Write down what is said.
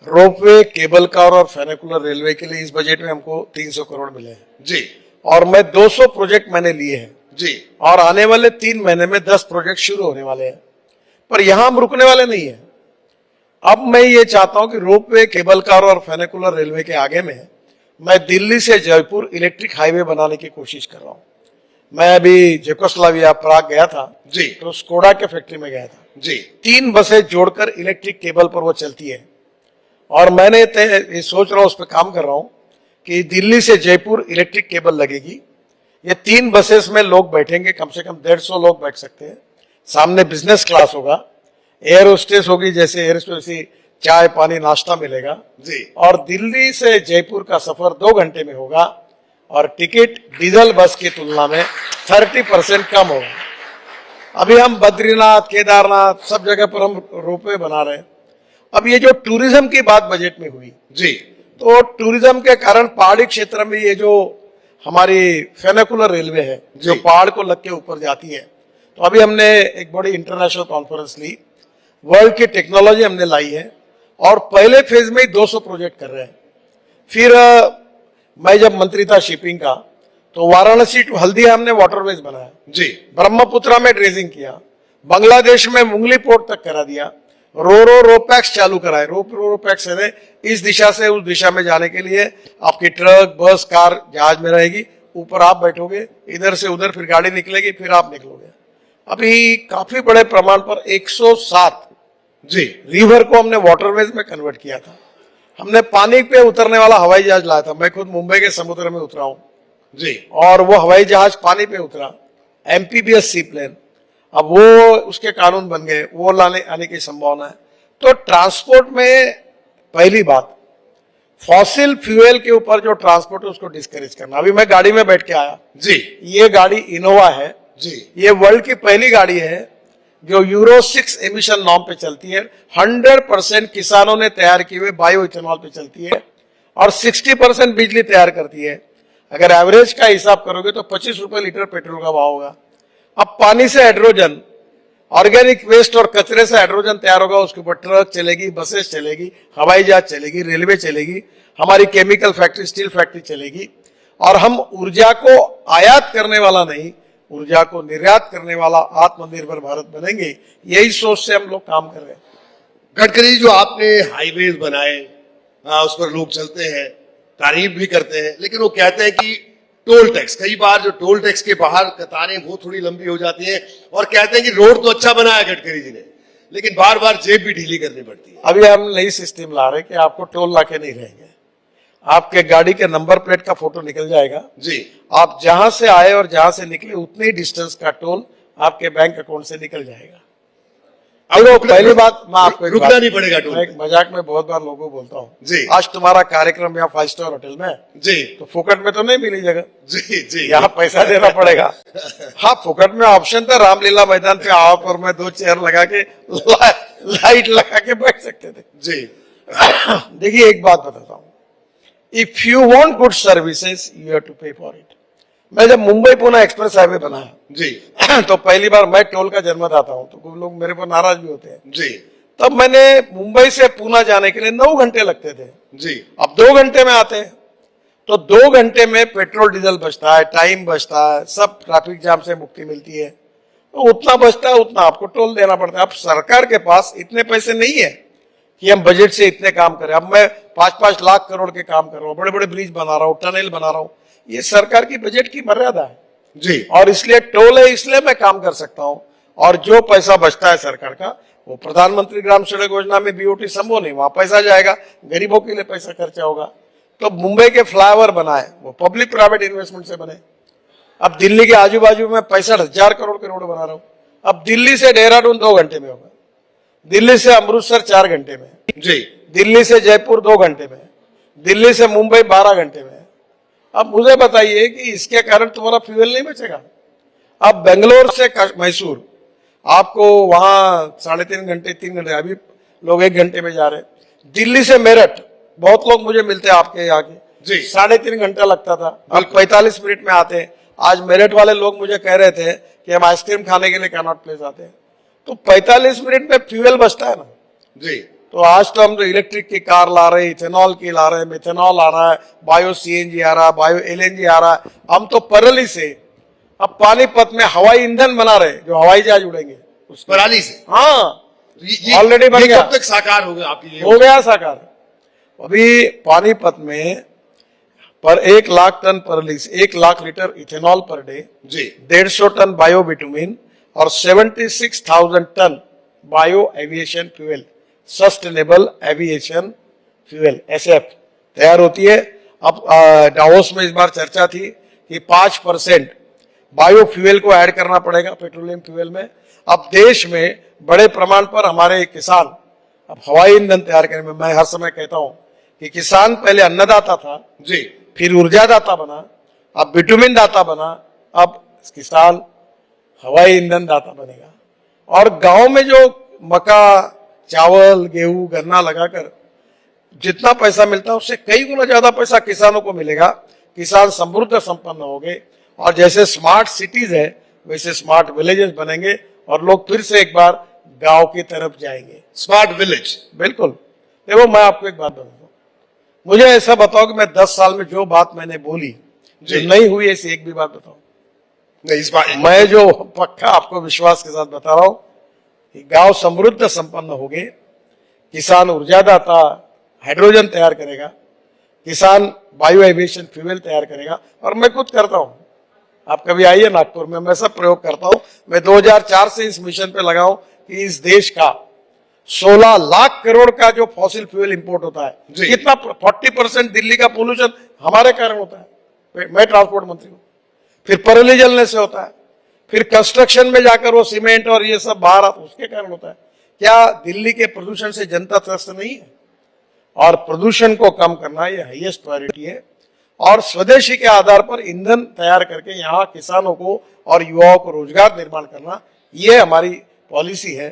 Ropeway, cable car और फेनिकुलर railway के लिए इस बजट में हमको 300 करोड़ मिले हैं जी और मैं 200 प्रोजेक्ट मैंने लिए हैं जी और आने वाले 3 महीने में 10 प्रोजेक्ट शुरू होने वाले हैं। पर यहां हम रुकने वाले नहीं है। अब मैं ये चाहता हूं कि रोपवे, केबल कार और फेनिकुलर रेलवे के आगे में मैं दिल्ली से जयपुर इलेक्ट्रिक हाईवे बनाने की कोशिश कर रहा हूं। मैं अभी जेकोस्लाविया प्राग गया था जी तो स्कोडा के फैक्ट्री में गया था। जी 3 बसें जोड़कर इलेक्ट्रिक केबल पर वो चलती है और मैंने ये सोच रहा हूं, उस पर काम कर रहा हूं कि दिल्ली से जयपुर इलेक्ट्रिक केबल लगेगी। ये 3 बसेस में लोग बैठेंगे, कम से कम 150 लोग बैठ सकते हैं। सामने बिजनेस क्लास होगा, एयर होस्टेस होगी, जैसे एयर होस्टेस चाय पानी नाश्ता मिलेगा जी और दिल्ली से जयपुर का सफर 2 घंटे में होगा और टिकट डीजल बस की तुलना में 30% कम होगा। अभी हम बद्रीनाथ, केदारनाथ सब जगह पर हम रोपवे बना रहे हैं। अब ये जो टूरिज्म की बात बजट में हुई जी तो टूरिज्म के कारण पहाड़ी क्षेत्र में ये जो हमारी फेनिकुलर रेलवे है जो पहाड़ को लग के ऊपर जाती है, तो अभी हमने एक बड़ी इंटरनेशनल कॉन्फ्रेंस ली, वर्ल्ड की टेक्नोलॉजी हमने लाई है और पहले फेज में ही 200 प्रोजेक्ट कर रहे हैं। फिर मैं जब मंत्री था शिपिंग का तो वाराणसी टू हल्दिया हमने वाटरवेज बनाया जी ब्रह्मपुत्रा में ड्रेजिंग किया, बांग्लादेश में मुंगली पोर्ट तक करा दिया, रोपैक्स चालू कराए। रोपैक्स है इस दिशा से उस दिशा में जाने के लिए आपकी ट्रक, बस, कार, जहाज में रहेगी, ऊपर आप बैठोगे, इधर से उधर फिर गाड़ी निकलेगी, फिर आप निकलोगे। अभी काफी बड़े प्रमाण पर 107 जी रिवर को हमने वाटरवेज में कन्वर्ट किया था। हमने पानी पे उतरने वाला हवाई जहाज लाया था, मैं खुद मुंबई के समुद्र में उतरा हूं जी और वो हवाई जहाज पानी पे उतरा, एमपीबीएस सी प्लेन। अब वो उसके कानून बन गए, वो लाने आने की संभावना है। तो ट्रांसपोर्ट में पहली बात, फॉसिल फ्यूल के ऊपर जो ट्रांसपोर्ट है उसको डिस्करेज करना। अभी मैं गाड़ी में बैठ के आया जी ये गाड़ी इनोवा है जी ये वर्ल्ड की पहली गाड़ी है जो यूरो 6 एमिशन नॉर्म पे चलती है। 100% किसानों ने तैयार की हुए बायो इथेनॉल पे चलती है और 60% बिजली तैयार करती है। अगर एवरेज का हिसाब करोगे तो 25 रुपए लीटर पेट्रोल का भाव होगा। अब पानी से हाइड्रोजन, ऑर्गेनिक वेस्ट और कचरे से हाइड्रोजन तैयार होगा, उसके ऊपर ट्रक चलेगी, बसेस चलेगी, हवाई जहाज चलेगी, रेलवे चलेगी, हमारी केमिकल फैक्ट्री, स्टील फैक्ट्री चलेगी। और हम ऊर्जा को आयात करने वाला नहीं, ऊर्जा को निर्यात करने वाला आत्मनिर्भर भारत बनेंगे। यही सोच से हम लोग काम कर रहे हैं। गडकरी जी, जो आपने हाईवेज बनाए, उस पर लोग चलते हैं, तारीफ भी करते हैं, लेकिन वो कहते हैं कि टोल टैक्स, कई बार जो टोल टैक्स के बाहर कतारें वो थोड़ी लंबी हो जाती हैं और कहते हैं कि रोड तो अच्छा बनाया गडकरी जी ने, लेकिन बार बार जेब भी ढीली करनी पड़ती है। अभी हम नई सिस्टम ला रहे हैं कि आपको टोल लाके नहीं रहेंगे, आपके गाड़ी के नंबर प्लेट का फोटो निकल जाएगा जी आप जहां से आए और जहां से निकले उतनी डिस्टेंस का टोल आपके बैंक अकाउंट से निकल जाएगा। अब पहली बात, मैं आपको रुकना नहीं पड़ेगा टोल। मैं एक मजाक में बहुत बार लोगों को बोलता हूँ, जी आज तुम्हारा कार्यक्रम यहाँ 5 स्टार होटल में जी तो फुकट में तो नहीं मिली जगह, जी जी यहाँ पैसा देना पड़ेगा। हाँ, फुकट में ऑप्शन था, रामलीला मैदान पे आओ पर मैं 2 चेयर लगा के लाइट लगा के बैठ सकते थे। जी देखिए एक बात बताता हूँ, if you want good services you have to pay for it. मैं जब मुंबई पुणे एक्सप्रेस हाईवे बनाया जी तो पहली बार मैं टोल का जन्मदाता हूं, तो कुछ लोग मेरे पर नाराज भी होते हैं। जी तब मैंने मुंबई से पूना जाने के लिए 9 घंटे लगते थे, जी अब 2 घंटे में आते हैं। तो 2 घंटे में पेट्रोल डीजल बचता है, टाइम बचता है, सब ट्रैफिक जाम से मुक्ति मिलती है। तो उतना बचता है उतना आपको टोल देना पड़ता है। अब सरकार के पास इतने पैसे नहीं है कि हम बजट से इतने काम करें। अब मैं 5-5 लाख करोड़ के काम कर रहा हूँ, बड़े बड़े ब्रिज बना रहा हूँ, टनल बना रहा हूँ, ये सरकार की बजट की मर्यादा है जी और इसलिए टोल है, इसलिए मैं काम कर सकता हूं। और जो पैसा बचता है सरकार का वो प्रधानमंत्री ग्राम सड़क योजना में बीओटी संभव नहीं, वहां पैसा जाएगा, गरीबों के लिए पैसा खर्चा होगा। तो मुंबई के फ्लाईओवर बनाए वो पब्लिक प्राइवेट इन्वेस्टमेंट से बने। अब दिल्ली के आजू बाजू में 65,000 करोड़ के रोड बना रहा हूं। अब दिल्ली से देहरादून 2 घंटे में होगा, दिल्ली से अमृतसर 4 घंटे में, जी दिल्ली से जयपुर 2 घंटे में, दिल्ली से मुंबई 12 घंटे में। अब मुझे बताइए कि इसके कारण तुम्हारा फ्यूल नहीं बचेगा। अब बेंगलोर से मैसूर आपको वहां 3.5 घंटे 3 घंटे, अभी लोग 1 घंटे में जा रहे हैं। दिल्ली से मेरठ बहुत लोग मुझे मिलते हैं आपके यहाँ के, जी 3.5 घंटा लगता था, अब 45 मिनट में आते हैं। आज मेरठ वाले लोग मुझे कह रहे थे कि हम आइसक्रीम खाने के लिए कैनॉट प्लेस आते हैं। तो 45 मिनट में फ्यूल बचता है ना। जी तो आज तो हम जो इलेक्ट्रिक की कार ला रहे हैं, इथेनॉल की ला रहे हैं, मिथेनॉल आ रहा है, बायो सीएनजी आ रहा है, बायो एलएनजी आ रहा है। हम तो परली से अब पानीपत में हवाई ईंधन बना रहे हैं, जो हवाई जहाज उड़ेंगे उस पर। पराली से हाँ, ये ऑलरेडी बन ये गया। कब तक साकार होगा आप ये हो गया साकार। अभी पानीपत में पर 1 लाख टन परली से 1 lakh litre ethanol per day, जी 150 टन बायो बिटुमिन और 76,000 ton bio aviation fuel, sustainable aviation fuel SF तैयार होती है। अब डावोस में इस बार चर्चा थी कि 5% बायो फ्यूल को ऐड करना पड़ेगा पेट्रोलियम फ्यूल में। अब देश में बड़े प्रमाण पर हमारे किसान अब हवाई ईंधन तैयार करने में, मैं हर समय कहता हूं कि किसान पहले अन्नदाता था, जी फिर ऊर्जादाता बना, अब बिटुमिन दाता बना, अब किसान हवाई ईंधन दाता बनेगा। और गांव में जो मक्का, चावल, गेहूं, गन्ना लगाकर जितना पैसा मिलता है उससे कई गुना ज्यादा पैसा किसानों को मिलेगा। किसान समृद्ध संपन्न होंगे और जैसे स्मार्ट सिटीज है वैसे स्मार्ट विलेजेस बनेंगे और लोग फिर से एक बार गांव की तरफ जाएंगे। Smart village. बिल्कुल। देखो मैं आपको एक बात बताऊं, मुझे ऐसा बताओ कि मैं 10 साल में जो बात मैंने बोली जो जी। नहीं हुई ऐसी एक भी बात बताओ। नहीं इस बार मैं जो पक्का आपको विश्वास के साथ बता रहा हूं कि गांव समृद्ध संपन्न होंगे, किसान ऊर्जादाता हाइड्रोजन तैयार करेगा, किसान बायो एविएशन फ्यूल तैयार करेगा। और मैं खुद करता हूं, आप कभी आइए नागपुर में, मैं सब प्रयोग करता हूं। मैं 2004 से इस मिशन पे लगा हूं कि इस देश का 16 लाख करोड़ का जो फॉसिल फ्यूल इंपोर्ट होता है, जी। कितना 40% दिल्ली का पोल्यूशन हमारे कारण होता है। मैं ट्रांसपोर्ट मंत्री हूं। फिर पराली जलने से होता है, फिर कंस्ट्रक्शन में जाकर वो सीमेंट और ये सब बाहर आता उसके कारण होता है। क्या दिल्ली के प्रदूषण से जनता त्रस्त नहीं है? और प्रदूषण को कम करना ये हाईएस्ट प्रायोरिटी है। और स्वदेशी के आधार पर ईंधन तैयार करके यहाँ किसानों को और युवाओं को रोजगार निर्माण करना, ये हमारी पॉलिसी है।